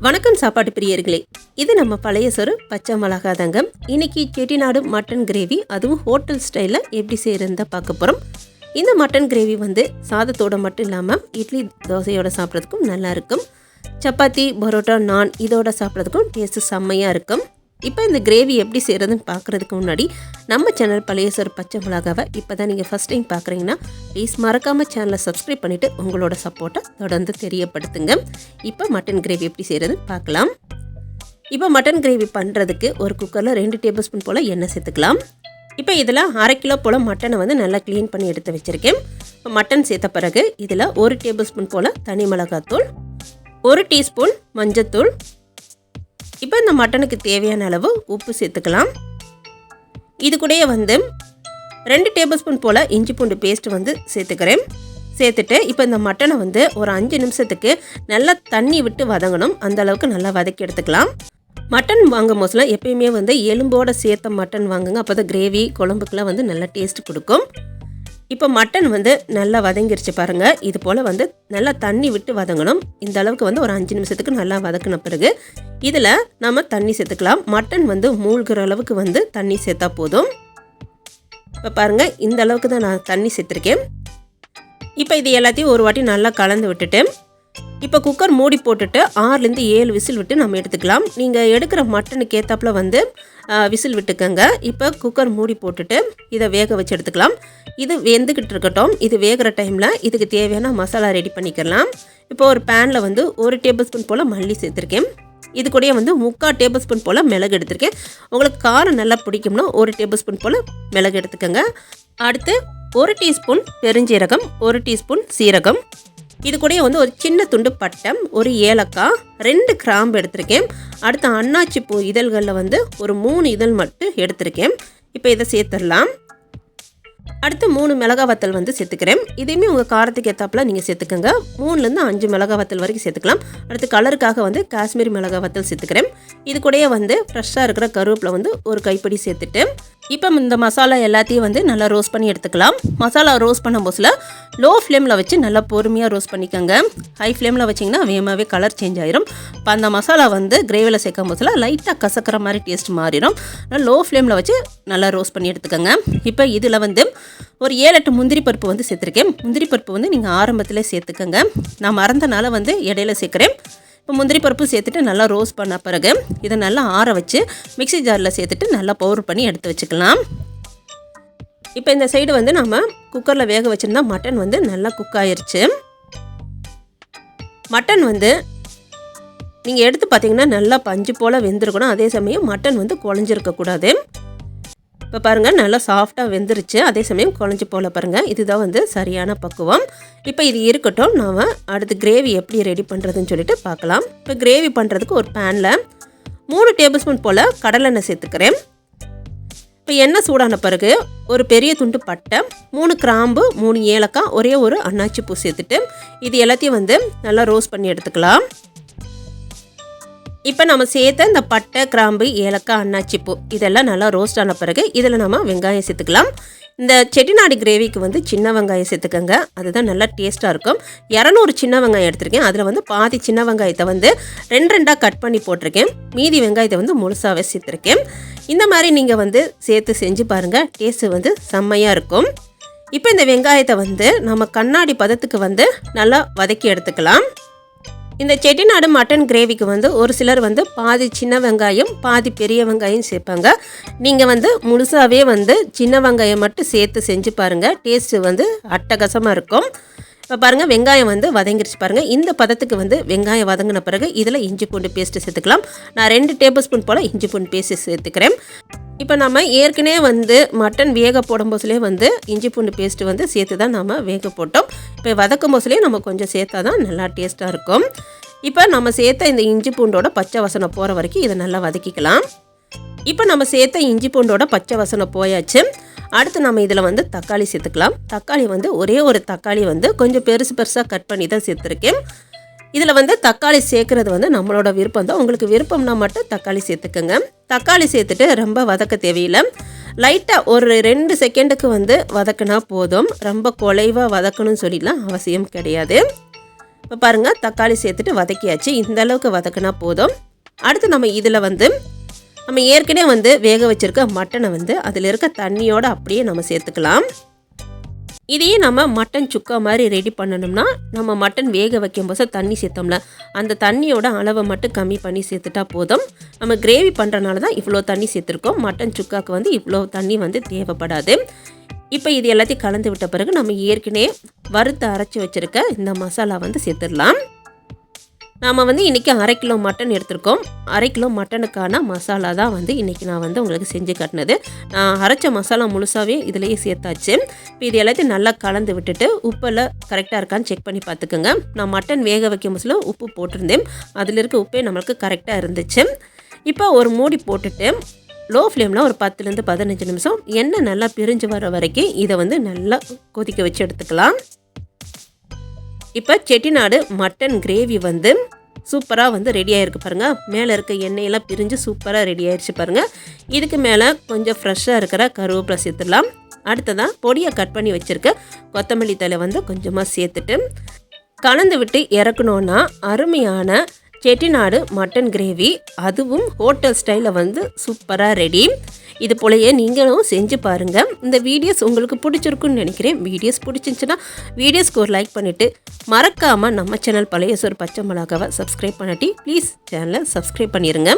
வணக்கம் சாப்பாட்டு பிரியர்களே, இது நம்ம பழைய சோறு பச்சை மிளகா தாங்க. இன்னைக்கு செட்டிநாடு மட்டன் கிரேவி, அதுவும் ஹோட்டல் ஸ்டைலில் எப்படி செய்யறதுன்னு தான் பார்க்க போகிறோம். இந்த மட்டன் கிரேவி வந்து சாதத்தோடு மட்டும் இல்லாமல் இட்லி தோசையோடு சாப்பிட்றதுக்கும் நல்லா இருக்கும். சப்பாத்தி, பரோட்டா, நான் இதோட சாப்பிட்றதுக்கும் டேஸ்ட்டு செம்மையாக இருக்கும். இப்போ இந்த கிரேவி எப்படி செய்கிறதுன்னு பார்க்குறதுக்கு முன்னாடி நம்ம சேனல் பழைய சோறு பச்சை மிளகாவை இப்போ தான் நீங்கள் ஃபஸ்ட் டைம் பார்க்குறீங்கன்னா ப்ளீஸ் மறக்காமல் சேனலை சப்ஸ்கிரைப் பண்ணிவிட்டு உங்களோட சப்போர்ட்டை தொடர்ந்து தெரியப்படுத்துங்க. இப்போ மட்டன் கிரேவி எப்படி செய்கிறதுன்னு பார்க்கலாம். இப்போ மட்டன் கிரேவி பண்ணுறதுக்கு ஒரு குக்கரில் 2 டேபிள் ஸ்பூன் போல் எண்ணெய் சேர்த்துக்கலாம். இப்போ இதில் 1/2 கிலோ போல் மட்டனை வந்து நல்லா க்ளீன் பண்ணி எடுத்து வச்சுருக்கேன். இப்போ மட்டன் சேர்த்த பிறகு இதில் 1 டேபிள் ஸ்பூன் போல் தனி மிளகாத்தூள், 1 டீஸ்பூன் மஞ்சத்தூள், இப்போ இந்த மட்டனுக்கு தேவையான அளவு உப்பு சேர்த்துக்கலாம். இது கூடயே வந்து 2 டேபிள் ஸ்பூன் போல் இஞ்சி பூண்டு பேஸ்ட் வந்து சேர்த்துக்கிறேன். சேர்த்துட்டு இப்போ இந்த மட்டனை வந்து ஒரு 5 நிமிஷத்துக்கு நல்லா தண்ணி விட்டு வதங்கணும். அந்த அளவுக்கு நல்லா வதக்கி எடுத்துக்கலாம். மட்டன் வாங்கும் போதுலாம் எப்பயுமே வந்து எலும்போட சேர்த்த மட்டன் வாங்குங்க. அப்போ தான் கிரேவி குழம்புக்கெலாம் வந்து நல்லா டேஸ்ட் கொடுக்கும். இப்போ மட்டன் வந்து நல்லா வதங்கிருச்சு பாருங்கள். இது போல் வந்து நல்லா தண்ணி விட்டு வதங்கணும். இந்த அளவுக்கு வந்து ஒரு 5 நிமிஷத்துக்கு நல்லா வதக்கின பிறகு இதில் நம்ம தண்ணி சேர்த்துக்கலாம். மட்டன் வந்து மூழ்கிற அளவுக்கு வந்து தண்ணி சேர்த்தா போதும். இப்போ பாருங்கள், இந்த அளவுக்கு தான் நான் தண்ணி சேர்த்துருக்கேன். இப்போ இது எல்லாத்தையும் ஒரு வாட்டி நல்லா கலந்து விட்டுட்டு இப்போ குக்கர் மூடி போட்டுட்டு 6லேருந்து 7 விசில் விட்டு நம்ம எடுத்துக்கலாம். நீங்கள் எடுக்கிற மட்டனுக்கு ஏற்றாப்புல வந்து விசில் விட்டுக்கங்க. இப்போ குக்கர் மூடி போட்டுட்டு இதை வேக வச்சு எடுத்துக்கலாம். இது வெந்துக்கிட்டு இருக்கட்டும். இது வேகிற டைமில் இதுக்கு தேவையான மசாலா ரெடி பண்ணிக்கலாம். இப்போ ஒரு பேனில் வந்து 1 டேபிள் ஸ்பூன் போல் மல்லி சேர்த்துருக்கேன். இது கூடயே வந்து 3/4 டேபிள் ஸ்பூன் போல் மிளகு எடுத்துருக்கேன். உங்களுக்கு காரம் நல்லா பிடிக்கும்னா 1 டேபிள் ஸ்பூன் போல் மிளகு எடுத்துக்கோங்க. அடுத்து 1 டீஸ்பூன் பெருஞ்சீரகம், 1 டீஸ்பூன் சீரகம், இது கூடயே வந்து ஒரு சின்ன துண்டு பட்டை, ஒரு ஏலக்காய், 2 கிராம்பு எடுத்திருக்கேன். அடுத்து அன்னாச்சி பூ இதழ்களில் வந்து ஒரு 3 இதழ் மட்டும் எடுத்திருக்கேன். இப்போ இதை சேர்த்துடலாம். அடுத்து 3 மிளகா வத்தல் வந்து சேர்த்துக்கிறேன். இதையுமே உங்கள் காரத்துக்கு ஏற்றாப்புல நீங்கள் சேர்த்துக்கோங்க. 3லேருந்து 5 மிளகா வத்தல் வரைக்கும் சேர்த்துக்கலாம். அடுத்து கலருக்காக வந்து காஷ்மீரி மிளகா வத்தல் சேர்த்துக்கிறேன். இது கூடயே வந்து ஃப்ரெஷ்ஷாக இருக்கிற கருவேப்பிலை வந்து ஒரு கைப்பிடி சேர்த்துட்டு இப்போ இந்த மசாலா எல்லாத்தையும் வந்து நல்லா ரோஸ்ட் பண்ணி எடுத்துக்கலாம். மசாலா ரோஸ்ட் பண்ணும் போதில் லோ ஃப்ளேமில் வச்சு நல்லா பொறுமையாக ரோஸ்ட் பண்ணிக்கோங்க. ஹை ஃப்ளேமில் வச்சிங்கன்னா வேகமாகவே கலர் சேஞ்ச் ஆயிரும். இப்போ அந்த மசாலா வந்து கிரேவியில் சேர்க்கும் போதில் லைட்டாக கசக்கிற மாதிரி டேஸ்ட் மாறிடும். லோ ஃப்ளேமில் வச்சு நல்லா ரோஸ்ட் பண்ணி எடுத்துக்கோங்க. இப்போ இதில் வந்து ஒரு 7-8 முந்திரி பருப்பு வந்து சேர்த்துருக்கேன். முந்திரி பருப்பு வந்து நீங்கள் ஆரம்பத்திலே சேர்த்துக்கோங்க. நான் மறந்தனால வந்து இடையில சேர்க்குறேன். இப்போ முந்திரி பருப்பு சேர்த்துட்டு நல்லா ரோஸ்ட் பண்ண பிறகு இதை நல்லா ஆற வச்சு மிக்ஸி ஜாரில் சேர்த்துட்டு நல்லா பவுடர் பண்ணி எடுத்து வச்சுக்கலாம். இப்போ இந்த சைடு வந்து நம்ம குக்கரில் வேக வச்சுருந்தா மட்டன் வந்து நல்லா குக் ஆயிடுச்சு. மட்டன் வந்து நீங்கள் எடுத்து பார்த்தீங்கன்னா நல்லா பஞ்சு போல் வெந்திருக்கணும். அதே சமயம் மட்டன் வந்து குழஞ்சிருக்கக்கூடாது. இப்போ பாருங்கள், நல்லா சாஃப்டாக வெந்துருச்சு. அதே சமயம் குழஞ்சி போல் பாருங்கள். இதுதான் வந்து சரியான பக்குவம். இப்போ இது இருக்கட்டும். நாம் அடுத்து கிரேவி எப்படி ரெடி பண்ணுறதுன்னு சொல்லிட்டு பார்க்கலாம். இப்போ கிரேவி பண்ணுறதுக்கு ஒரு பேனில் 3 டேபிள் ஸ்பூன் போல் கடலெண்ணெய் சேர்த்துக்கிறேன். இப்போ எண்ணெய் சூடான பிறகு ஒரு பெரிய துண்டு பட்டை, 3 கிராம்பு, 3 ஏலக்காய், ஒரே ஒரு அன்னாச்சி பூ சேர்த்துட்டு இது எல்லாத்தையும் வந்து நல்லா ரோஸ்ட் பண்ணி எடுத்துக்கலாம். இப்போ நம்ம சேர்த்த இந்த பட்டை, கிராம்பு, ஏலக்காய், அன்னாச்சி பூ இதெல்லாம் நல்லா ரோஸ்ட் ஆன பிறகு இதில் நம்ம வெங்காயம் சேர்த்துக்கலாம். இந்த செட்டிநாடு கிரேவிக்கு வந்து சின்ன வெங்காயம் சேர்த்துக்கோங்க. அதுதான் நல்லா டேஸ்ட்டாக இருக்கும். 200 சின்ன வெங்காயம் எடுத்திருக்கேன். அதில் வந்து பாதி சின்ன வெங்காயத்தை வந்து 2 கட் பண்ணி போட்டிருக்கேன். மீதி வெங்காயத்தை வந்து முழுசாகவே சேர்த்துருக்கேன். இந்த மாதிரி நீங்கள் வந்து சேர்த்து செஞ்சு பாருங்கள். டேஸ்ட்டு வந்து செம்மையாக இருக்கும். இப்போ இந்த வெங்காயத்தை வந்து நம்ம கண்ணாடி பதத்துக்கு வந்து நல்லா வதக்கி எடுத்துக்கலாம். இந்த செட்டிநாடு மட்டன் கிரேவிக்கு வந்து ஒரு சிலர் வந்து பாதி சின்ன வெங்காயம் பாதி பெரிய வெங்காயம் சேர்ப்பாங்க. நீங்கள் வந்து முழுசாகவே வந்து சின்ன வெங்காயம் மட்டும் சேர்த்து செஞ்சு பாருங்கள். டேஸ்ட்டு வந்து அட்டகாசமாக இருக்கும். இப்போ பாருங்கள், வெங்காயம் வந்து வதங்கிருச்சு பாருங்கள். இந்த பதத்துக்கு வந்து வெங்காயம் வதங்கின பிறகு இதில் இஞ்சி பூண்டு பேஸ்ட்டு சேர்த்துக்கலாம். நான் 2 டேபிள் ஸ்பூன் போல் இஞ்சி பூண்டு பேஸ்ட்டு சேர்த்துக்கிறேன். இப்போ நம்ம ஏற்கனவே வந்து மட்டன் வேக போடும் போதுலேயே வந்து இஞ்சி பூண்டு பேஸ்ட்டு வந்து சேர்த்து தான் நம்ம வேக போட்டோம். இப்போ வதக்கும் போதுலேயே நம்ம கொஞ்சம் சேர்த்தா தான் நல்லா டேஸ்ட்டாக இருக்கும். இப்போ நம்ம சேர்த்த இந்த இஞ்சி பூண்டோட பச்சை வாசனை போகிற வரைக்கும் இதை நல்லா வதக்கிக்கலாம். இப்போ நம்ம சேர்த்த இஞ்சி பூண்டோட பச்சை வாசனை போயாச்சு. அடுத்து நம்ம இதில் வந்து தக்காளி சேர்த்துக்கலாம். தக்காளி வந்து ஒரே ஒரு தக்காளி வந்து கொஞ்சம் பெருசாக கட் பண்ணி தான் சேர்த்துருக்கேன். இதில் வந்து தக்காளி சேர்க்குறது வந்து நம்மளோட விருப்பம் தான். உங்களுக்கு விருப்பம்னா மட்டும் தக்காளி சேர்த்துக்கோங்க. தக்காளி சேர்த்துட்டு ரொம்ப வதக்க தேவையில்லை. லைட்டாக ஒரு 2 செகண்டுக்கு வந்து வதக்கினா போதும். ரொம்ப குலைவாக வதக்கணும்னு சொல்லிடலாம் அவசியம் கிடையாது. இப்போ பாருங்கள் தக்காளி சேர்த்துட்டு வதக்கியாச்சு. இந்த அளவுக்கு வதக்கினா போதும். அடுத்து நம்ம இதில் வந்து நம்ம ஏற்கனவே வேக வச்சுருக்க மட்டனை அதில் இருக்க தண்ணியோடு அப்படியே நம்ம சேர்த்துக்கலாம். இதையே நம்ம மட்டன் சுக்கா மாதிரி ரெடி பண்ணணும்னா நம்ம மட்டன் வேக வைக்கும்போது தண்ணி சேர்த்தோம்ல அந்த தண்ணியோட அளவை மட்டும் கம்மி பண்ணி சேர்த்துட்டா போதும். நம்ம கிரேவி பண்ணுறனால தான் இவ்வளோ தண்ணி சேர்த்துருக்கோம். மட்டன் சுக்காவுக்கு இவ்வளோ தண்ணி தேவைப்படாது. இப்போ இது எல்லாத்தையும் கலந்து விட்ட பிறகு நம்ம ஏற்கனவே வறுத்து அரைச்சி வச்சுருக்க இந்த மசாலா சேர்த்துடலாம். நாம் இன்றைக்கி 1/2 கிலோ மட்டன் எடுத்திருக்கோம். 1/2 கிலோ மட்டனுக்கான மசாலா தான் இன்றைக்கி நான் உங்களுக்கு செஞ்சு காட்டினது. நான் அரைச்ச மசாலா முழுசாகவே இதிலேயே சேர்த்தாச்சு. இப்போ இது எல்லாத்தையும் நல்லா கலந்து விட்டுட்டு உப்பெல்லாம் கரெக்டாக இருக்கான்னு செக் பண்ணி பார்த்துக்கோங்க. நான் மட்டன் வேக வைக்கும் போது உப்பு போட்டிருந்தேன். அதில் இருக்க உப்பே நம்மளுக்கு கரெக்டாக இருந்துச்சு. இப்போ ஒரு மூடி போட்டுட்டு லோ ஃப்ளேமில் ஒரு 10லேருந்து 15 நிமிஷம் எண்ணெய் நல்லா பிரிஞ்சு வர வரைக்கும் இதை நல்லா கொதிக்க வச்சு எடுத்துக்கலாம். இப்போ செட்டிநாடு மட்டன் கிரேவி சூப்பராக ரெடி ஆகிருக்கு பாருங்கள். மேலே இருக்க எண்ணெயெல்லாம் பிரிஞ்சு சூப்பராக ரெடி ஆகிடுச்சு பாருங்கள். இதுக்கு மேலே கொஞ்சம் ஃப்ரெஷ்ஷாக இருக்கிற கருவேப்பிலை சேர்த்துடலாம். அடுத்ததான் பொடியை கட் பண்ணி வச்சுருக்க கொத்தமல்லி தழை கொஞ்சமாக சேர்த்துட்டு கலந்து விட்டு இறக்கணுன்னா அருமையான செட்டிநாடு மட்டன் கிரேவி அதுவும் ஹோட்டல் ஸ்டைலில் சூப்பராக ரெடி. இது போலயே நீங்களும் செஞ்சு பாருங்கள். இந்த வீடியோஸ் உங்களுக்கு பிடிச்சிருக்குன்னு நினைக்கிறேன். வீடியோஸ் பிடிச்சிருந்துச்சுன்னா வீடியோஸ்க்கு ஒரு லைக் பண்ணிவிட்டு மறக்காமல் நம்ம சேனல் பழைய சோறு பச்சை மிளகாவை சப்ஸ்கிரைப் பண்ணாட்டி ப்ளீஸ் சேனலை சப்ஸ்கிரைப் பண்ணிடுங்க.